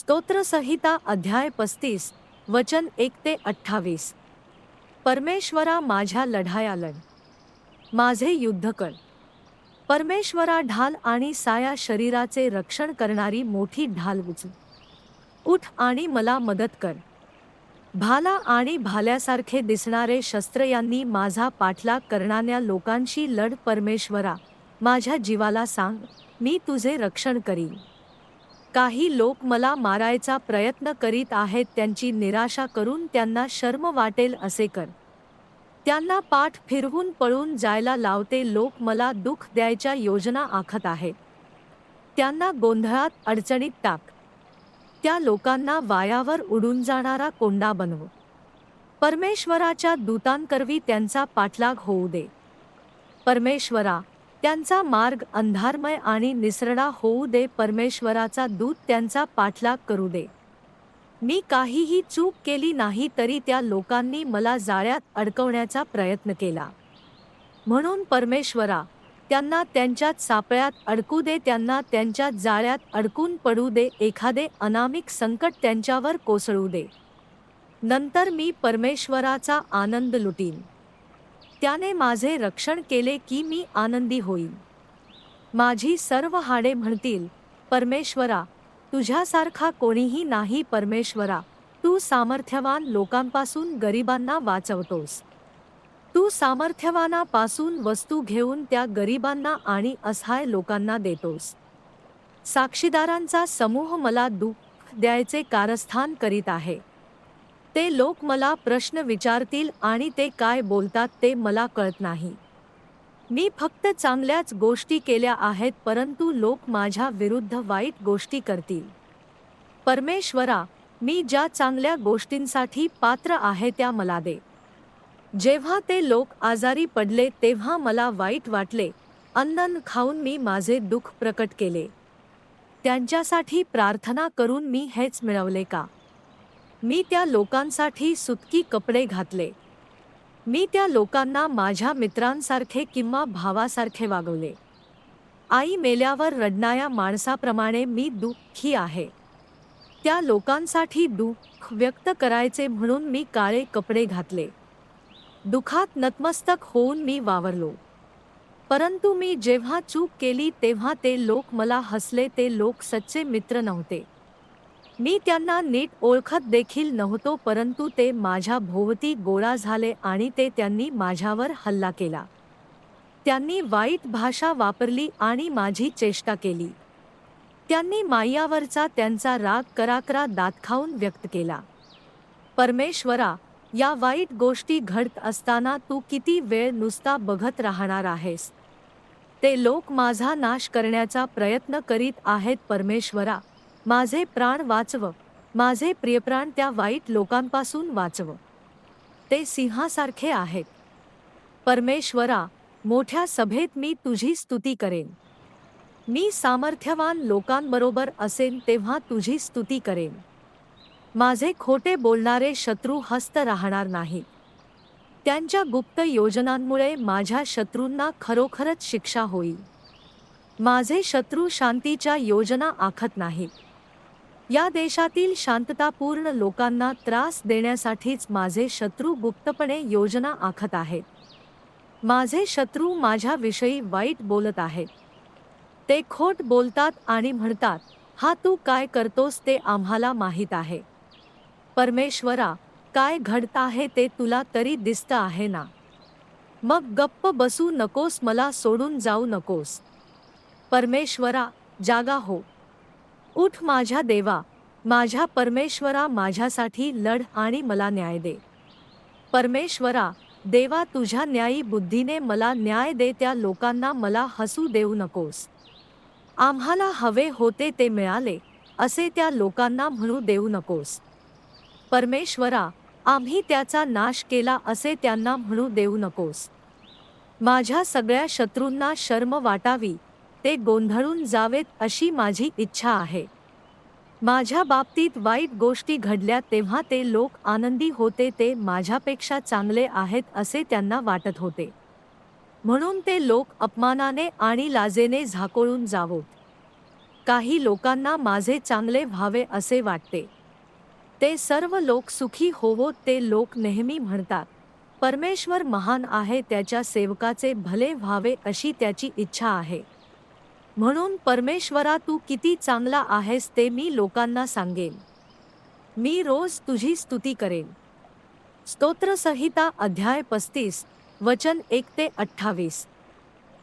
स्तोत्रसंहिता अध्याय 35 वचन 1 ते 28। परमेश्वरा माझ्या लढाया लढ, माझे युद्ध कर। परमेश्वरा ढाल आणि साया, शरीराचे रक्षण करणारी मोठी ढाल उचल। उठ आणि मला मदत कर। भाला आणि भाल्यासारखे दिसणारे शस्त्र यांनी माझा पाठलाग करणाऱ्या लोकांशी लढ। परमेश्वरा, माझ्या जीवाला सांग, मी तुझे रक्षण करीन। काही लोक मला मारायचा प्रयत्न करीत आहेत, त्यांची निराशा करून त्यांना शर्म वाटेल असे कर। त्यांना पाठ फिरवून पळून जायला लावते। लोक मला दुःख द्यायच्या योजना आखत आहेत, त्यांना गोंधळात अडचणीत टाक। त्या लोकांना वायावर उडून जाणारा कोंडा बनव। परमेश्वराच्या दूतांकरवी त्यांचा पाठलाग होऊ दे। परमेश्वरा, त्यांचा मार्ग अंधारमय आणि निसरडा होऊ दे। परमेश्वराचा दूत त्यांचा पाठलाग करू दे। मी काहीही चूक केली नाही तरी त्या लोकांनी मला जाळ्यात अडकवण्याचा प्रयत्न केला। म्हणून परमेश्वरा, त्यांना त्यांच्याच सापळ्यात अडकू दे, त्यांना त्यांच्या जाळ्यात अडकून पडू दे। एखादे अनामिक संकट त्यांच्यावर कोसळू दे। नंतर मी परमेश्वराचा आनंद लुटीन। त्याने माझे रक्षण केले की मी आनंदी होईन। माझी सर्व हाडे म्हणतील, परमेश्वरा, तुझ्यासारखा कोणीही नाही। परमेश्वरा, तू सामर्थ्यवान लोकांपासून गरिबांना वाचवतोस। तू सामर्थ्यवानापासून वस्तू घेऊन त्या गरिबांना आणि असहाय लोकांना देतोस। साक्षीदारांचा समूह मला दुःख द्यायचे कारस्थान करीत आहे। ते लोक मला प्रश्न विचारतील आणि ते काय बोलतात ते मला कळत नाही। मी फक्त चांगल्याच गोष्टी केल्या आहेत, परंतु लोक माझ्या विरुद्ध वाईट गोष्टी करतील। परमेश्वरा, मी ज्या चांगल्या गोष्टींसाठी पात्र आहे त्या मला दे। जेव्हा ते लोक आजारी पडले तेव्हा मला वाईट वाटले। अन्न खाऊन मी माझे दुःख प्रकट केले। त्यांच्यासाठी प्रार्थना करून मी हेच मिळवले का? मी त्या लोकांसाठी सुतकी कपडे घातले। मी त्या लोकांना माझ्या मित्रांसारखे किंवा भावासारखे वागवले। आई मेल्यावर रडणाऱ्या माणसाप्रमाणे मी दुःखी आहे। त्या लोकांसाठी दुःख व्यक्त करायचे म्हणून मी काळे कपडे घातले। दुःखात नतमस्तक होऊन मी वावरलो। परंतु मी जेव्हा चूक केली तेव्हा ते लोक मला हसले। ते लोक सच्चे मित्र नव्हते। मी त्यांना नीट ओळखत देखील नव्हतो, परंतु ते माझ्या भोवती गोळा झाले आणि त्यांनी माझ्यावर हल्ला केला। त्यांनी वाईट भाषा वापरली आणि माझी चेष्टा केली। त्यांनी माझ्यावरचा त्यांचा राग कराकरा दात खाऊन व्यक्त केला। परमेश्वरा, या वाईट गोष्टी घडत असताना तू किती वेळ नुसता बघत राहणार आहेस? ते लोक माझा नाश करण्याचा प्रयत्न करीत आहेत। परमेश्वरा, माझे प्राण वाचव, माझे प्रियप्राण त्या वाईट लोकांपासून वाचव। ते सिंहासारखे आहेत। परमेश्वरा, मोठ्या सभेत मी तुझी स्तुती करेन। मी सामर्थ्यवान लोकांबरोबर असेन तेव्हा तुझी स्तुती करेन। माझे खोटे बोलणारे शत्रू हस्त राहणार नाहीत। त्यांच्या गुप्त योजनांमुळे माझ्या शत्रूंना खरोखरच शिक्षा होईल। माझे शत्रू शांतीच्या योजना आखत नाहीत। या देशातील शांततापूर्ण लोकांना त्रास देण्यासाठीच माझे शत्रू गुप्तपणे योजना आखत आहेत। माझे शत्रू माझ्याविषयी वाईट बोलत आहेत। ते खोट बोलतात आणि म्हणतात, हा तू काय करतोस ते आम्हाला माहीत आहे। परमेश्वरा, काय घडत आहे ते तुला तरी दिसतं आहे ना? मग गप्प बसू नकोस, मला सोडून जाऊ नकोस। परमेश्वरा, जागा हो। उठ माझ्या देवा, माझ्या परमेश्वरा, माझ्यासाठी लढ आणि मला न्याय दे। परमेश्वरा, देवा, तुझ्या न्यायी बुद्धीने मला न्याय दे। त्या लोकांना मला हसू देऊ नकोस। आम्हाला हवे होते ते मिळाले असे त्या लोकांना म्हणू देऊ नकोस। परमेश्वरा, आम्ही त्याचा नाश केला असे त्यांना म्हणू देऊ नकोस। माझ्या सगळ्या शत्रूंना शर्म वाटावी, ते गोंधळून जावेत अशी माझी इच्छा आहे। माझ्या बाबतीत वाईट गोष्टी घडल्या तेव्हा ते लोक आनंदी होते। ते माझ्यापेक्षा चांगले आहेत असे त्यांना वाटत होते। म्हणून ते लोक अपमानाने आणि लाजेने झाकोळून जावोत। काही लोकांना माझे चांगले व्हावे असे वाटते. ते सर्व लोक सुखी होवोत. ते लोक नेहमी म्हणतात, परमेश्वर महान आहे, त्याच्या सेवकाचे भले व्हावे अशी त्याची इच्छा आहे. म्हणून परमेश्वरा, तू किती चांगला आहेस ते मी लोकांना सांगेन. मी रोज तुझी स्तुती करेन. स्तोत्रसंहिता अध्याय 35 वचन 1 ते 28.